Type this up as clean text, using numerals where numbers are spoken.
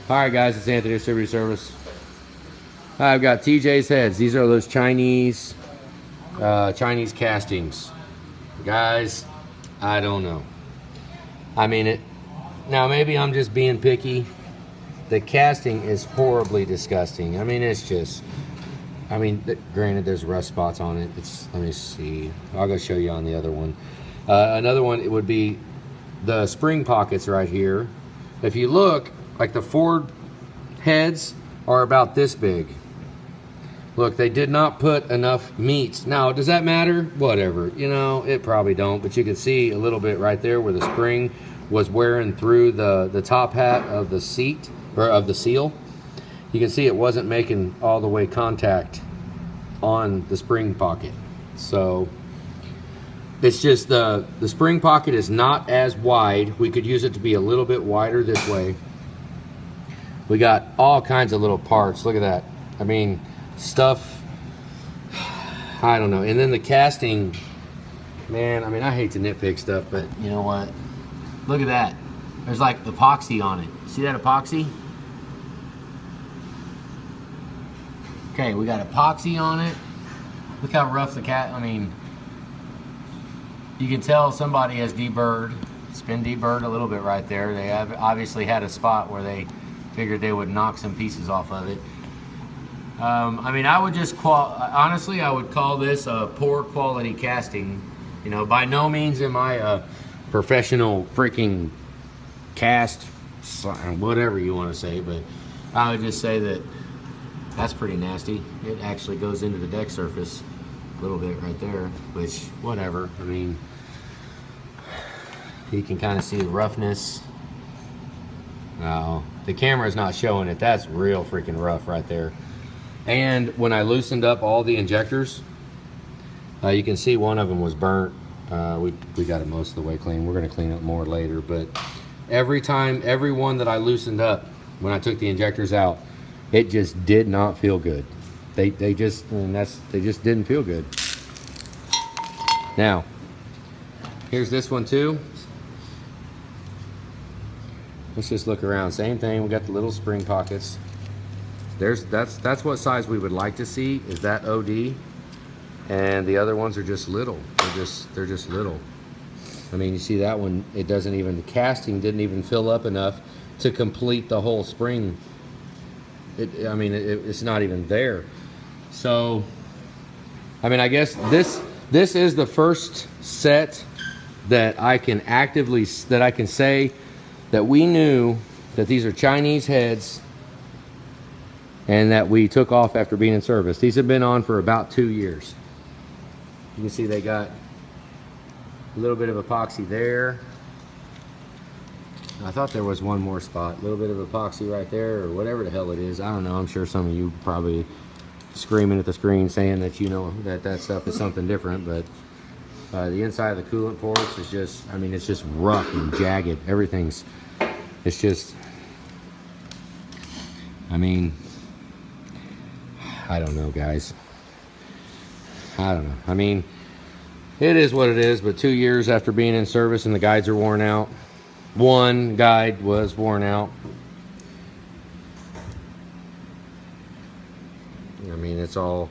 Alright guys, it's Anthony Distributor Service. I've got TJ's heads. These are those Chinese castings. Guys, I don't know. I mean, now maybe I'm just being picky. The casting is horribly disgusting. I mean, it's just, granted there's rust spots on it. Let me see. I'll go show you on the other one. Another one, it would be the spring pockets right here. If you look, like the Ford heads are about this big. Look, they did not put enough meat. Now, does that matter? Whatever. You know, it probably don't. But you can see a little bit right there where the spring was wearing through the top hat of the seat, or of the seal. You can see it wasn't making all the way contact on the spring pocket. So it's just the spring pocket is not as wide. We could use it to be a little bit wider this way. We got all kinds of little parts. Look at that. I mean, stuff, I don't know. And then the casting, man, I mean, I hate to nitpick stuff, but you know what? Look at that. There's like epoxy on it. See that epoxy? Okay, we got epoxy on it. Look how rough the I mean, you can tell somebody has deburred. It's been deburred a little bit right there. They have obviously had a spot where they figured they would knock some pieces off of it. I mean, I would just honestly, I would call this a poor quality casting. You know, by no means am I a professional freaking cast, whatever you want to say, but I would just say that that's pretty nasty. It actually goes into the deck surface a little bit right there, which, whatever. I mean, you can kind of see the roughness. The camera is not showing it. That's real freaking rough right there. And when I loosened up all the injectors, you can see one of them was burnt. We got it most of the way clean. We're going to clean it more later, but every one that I loosened up when I took the injectors out, it just did not feel good. They just didn't feel good. Now, here's this one too. Let's just look around. Same thing. We got the little spring pockets. That's what size we would like to see, is that OD, and the other ones are just little. They're just little. I mean, you see that one, it doesn't even, the casting didn't even fill up enough to complete the whole spring. It's not even there. So, I mean, I guess this is the first set that I can say that we knew that these are Chinese heads and that we took off after being in service. These have been on for about 2 years. You can see they got a little bit of epoxy there. I thought there was one more spot, a little bit of epoxy right there, or whatever the hell it is. I don't know. I'm sure some of you probably screaming at the screen saying that you know that stuff is something different, but the inside of the coolant ports is just, I mean, it's just rough and jagged. It's just, I mean, I don't know, guys. I don't know. I mean, it is what it is, but 2 years after being in service and the guides are worn out. One guide was worn out. I mean, it's all